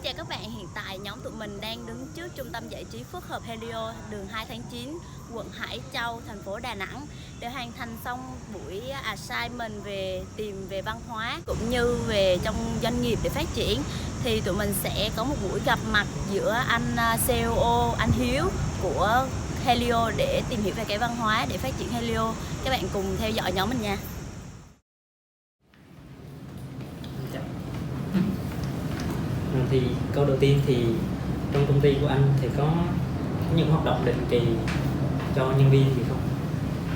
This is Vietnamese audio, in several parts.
Xin chào các bạn, hiện tại nhóm tụi mình đang đứng trước trung tâm giải trí phức hợp Helio, đường 2 tháng 9, quận Hải Châu, thành phố Đà Nẵng để hoàn thành xong buổi assignment về tìm về văn hóa cũng như về trong doanh nghiệp để phát triển. Thì tụi mình sẽ có một buổi gặp mặt giữa anh CEO, anh Hiếu của Helio để tìm hiểu về cái văn hóa để phát triển Helio. Các bạn cùng theo dõi nhóm mình nha. Thì câu đầu tiên thì trong công ty của anh thì có những hoạt động định kỳ cho nhân viên gì không?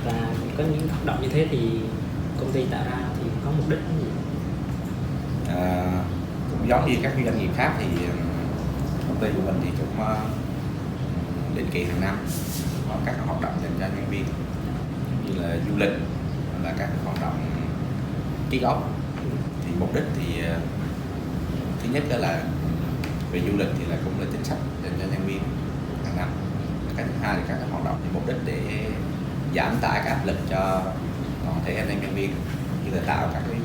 Và có những hoạt động như thế thì công ty tạo ra thì có mục đích gì? Cũng giống như các doanh nghiệp khác thì công ty của mình thì cũng định kỳ hàng năm có các hoạt động dành cho nhân viên như là du lịch là các hoạt động ký góp. Thì mục đích thì thứ nhất đó là về du lịch thì là cũng là chính sách dành cho nhân viên hàng năm. Cái thứ hai là các hoạt động thì mục đích để giảm tải các áp lực cho toàn thể anh em nhân viên, như là tạo các cái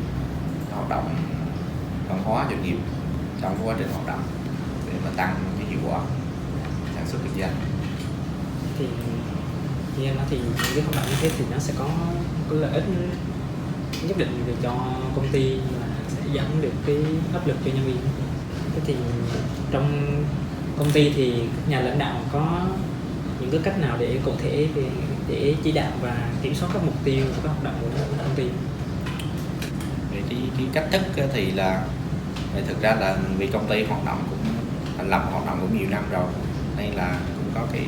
hoạt động văn hóa doanh nghiệp trong quá trình hoạt động để mà tăng cái hiệu quả sản xuất kinh doanh. Thì như em nói thì những cái hoạt động như thế thì nó sẽ có lợi ích nhất định về cho công ty và sẽ giảm được cái áp lực cho nhân viên. Thế thì trong công ty thì các nhà lãnh đạo có những cái cách nào để cụ thể để chỉ đạo và kiểm soát các mục tiêu của các hoạt động của công ty? Về cái cách thức thì là thực ra là vì công ty hoạt động cũng thành lập hoạt động cũng nhiều năm rồi nên là cũng có cái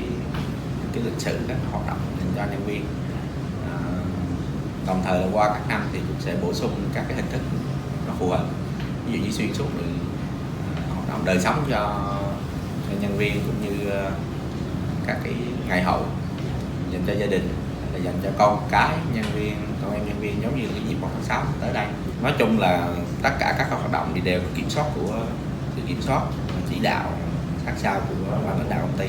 lịch sử các hoạt động dành cho nhân viên. Đồng thời là qua các năm thì cũng sẽ bổ sung các cái hình thức nó phù hợp, ví dụ như xuyên suốt được hoạt động đời sống cho nhân viên, cũng như các cái ngày hội dành cho gia đình, là dành cho con cái nhân viên, con em nhân viên, giống như cái dịp 1 tháng 6 tới đây. Nói chung là tất cả các hoạt động thì đều có kiểm soát của sự kiểm soát chỉ đạo sát sao của ban lãnh đạo công ty.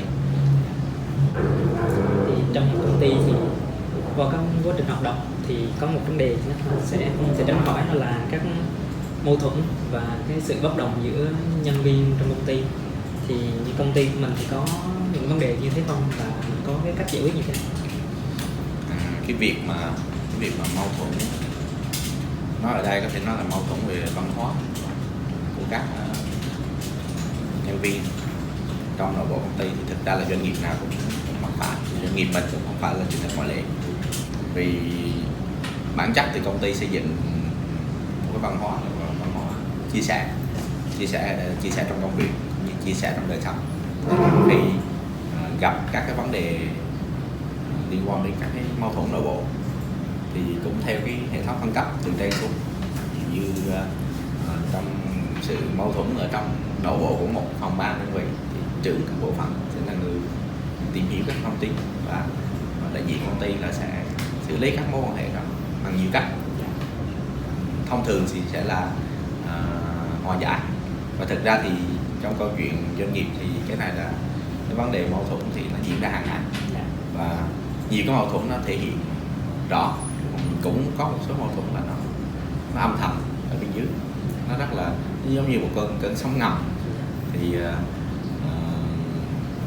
Thì trong một công ty thì qua các quá trình hoạt động thì có một vấn đề sẽ tránh khỏi, đó là các mâu thuẫn và cái sự bất đồng giữa nhân viên trong công ty. Thì như công ty của mình thì có những vấn đề như thế không, và mình có cái cách giải quyết như thế nào? Cái việc mà mâu thuẫn, nói ở đây có thể nói là mâu thuẫn về văn hóa của các nhân viên trong nội bộ công ty, thì thực ra là doanh nghiệp nào cũng mắc phải, doanh nghiệp mình cũng không phải là trường hợp ngoại lệ. Vì bản chất thì công ty xây dựng một cái văn hóa chia sẻ trong công việc cũng như chia sẻ trong đời sống. Khi gặp các cái vấn đề liên quan đến các cái mâu thuẫn nội bộ thì cũng theo cái hệ thống phân cấp từ trên xuống, như trong sự mâu thuẫn ở trong nội bộ của một phòng ban đơn vị thì trưởng các bộ phận sẽ là người tìm hiểu các thông tin, và đại diện công ty là sẽ xử lý các mối quan hệ đó bằng nhiều cách. Thông thường thì sẽ là hòa giải, và thực ra thì trong câu chuyện doanh nghiệp thì cái này là cái vấn đề mâu thuẫn thì nó diễn ra hàng ngày, và nhiều cái mâu thuẫn nó thể hiện rõ, cũng có một số mâu thuẫn là nó âm thầm ở bên dưới, nó rất là giống như một cơn sóng ngầm. Thì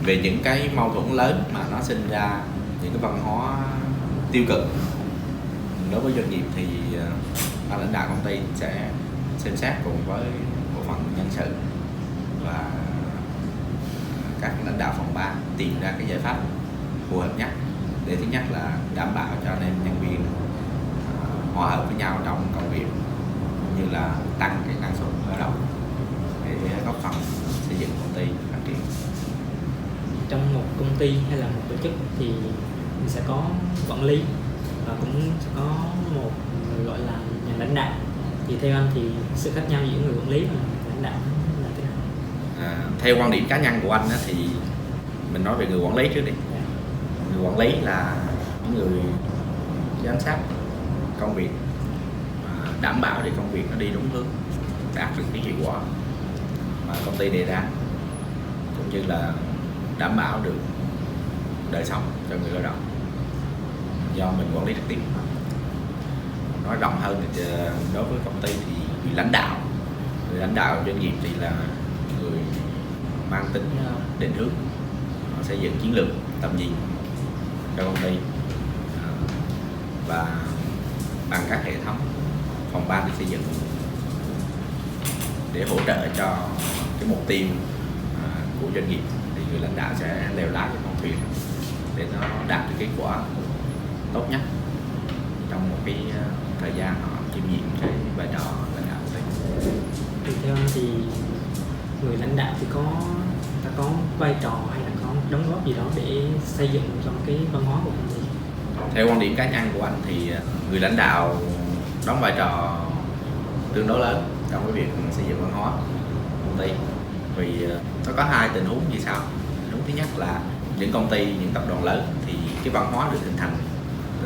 về những cái mâu thuẫn lớn mà nó sinh ra những cái văn hóa tiêu cực đối với doanh nghiệp thì ban lãnh đạo công ty sẽ xem xét cùng với bộ phận nhân sự và các lãnh đạo phòng ban tìm ra cái giải pháp phù hợp nhất, để thứ nhất là đảm bảo cho anh em nhân viên hòa hợp với nhau trong công việc, cũng như là tăng cái năng suất lao động để góp phần xây dựng công ty phát triển. Trong một công ty hay là một tổ chức thì mình sẽ có quản lý và cũng sẽ có một người gọi là nhà lãnh đạo. Thì theo anh thì sự khác nhau giữa người quản lý và người lãnh đạo là thế nào? Theo quan điểm cá nhân của anh thì mình nói về người quản lý trước đi. Người quản lý là những người giám sát công việc, đảm bảo để công việc nó đi đúng hướng, đạt được cái hiệu quả mà công ty đề ra, cũng như là đảm bảo được đời sống cho người lao động do mình quản lý trực tiếp. Nói rộng hơn thì đối với công ty thì người lãnh đạo doanh nghiệp thì là người mang tính định hướng, họ xây dựng chiến lược tầm nhìn cho công ty, và bằng các hệ thống phòng ban được xây dựng để hỗ trợ cho cái mục tiêu của doanh nghiệp, thì người lãnh đạo sẽ lèo lái cái con thuyền để nó đạt được kết quả tốt nhất trong một cái thời gian họ kiêm nhiệm cái vai trò lãnh đạo của tỉnh. Thì theo anh thì người lãnh đạo thì có vai trò hay là có đóng góp gì đó để xây dựng cho cái văn hóa của công ty? Theo quan điểm cá nhân của anh thì người lãnh đạo đóng vai trò tương đối lớn trong cái việc xây dựng văn hóa công ty, vì nó có hai tình huống như sau. Tình huống thứ nhất là những công ty, những tập đoàn lớn thì cái văn hóa được hình thành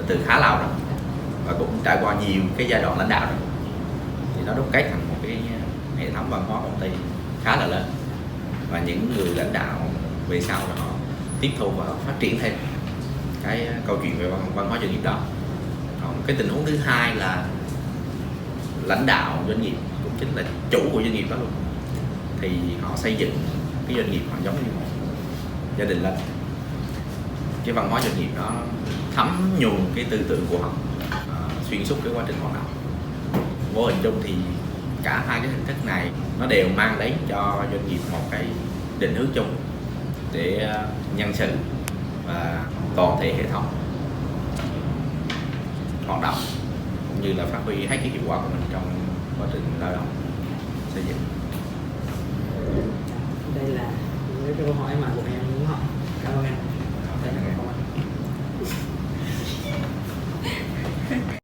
từ khá lâu rồi và cũng trải qua nhiều cái giai đoạn lãnh đạo rồi, thì nó đúc kết thành một cái hệ thống văn hóa công ty khá là lớn, và những người lãnh đạo về sau đó họ tiếp thu và phát triển thêm cái câu chuyện về văn hóa doanh nghiệp đó. Còn cái tình huống thứ hai là lãnh đạo doanh nghiệp cũng chính là chủ của doanh nghiệp đó luôn, thì họ xây dựng cái doanh nghiệp họ giống như một gia đình lớn. Cái văn hóa doanh nghiệp nó thấm nhuần cái tư tưởng của họ xuyên suốt cái quá trình hoạt động. Vô hình chung thì cả hai cái hình thức này nó đều mang đến cho doanh nghiệp một cái định hướng chung để nhân sự và toàn thể hệ thống hoạt động, cũng như là phát huy hết cái hiệu quả của mình trong quá trình lao động xây dựng. Đây là những cái câu hỏi mà bọn em muốn hỏi. Cảm ơn em.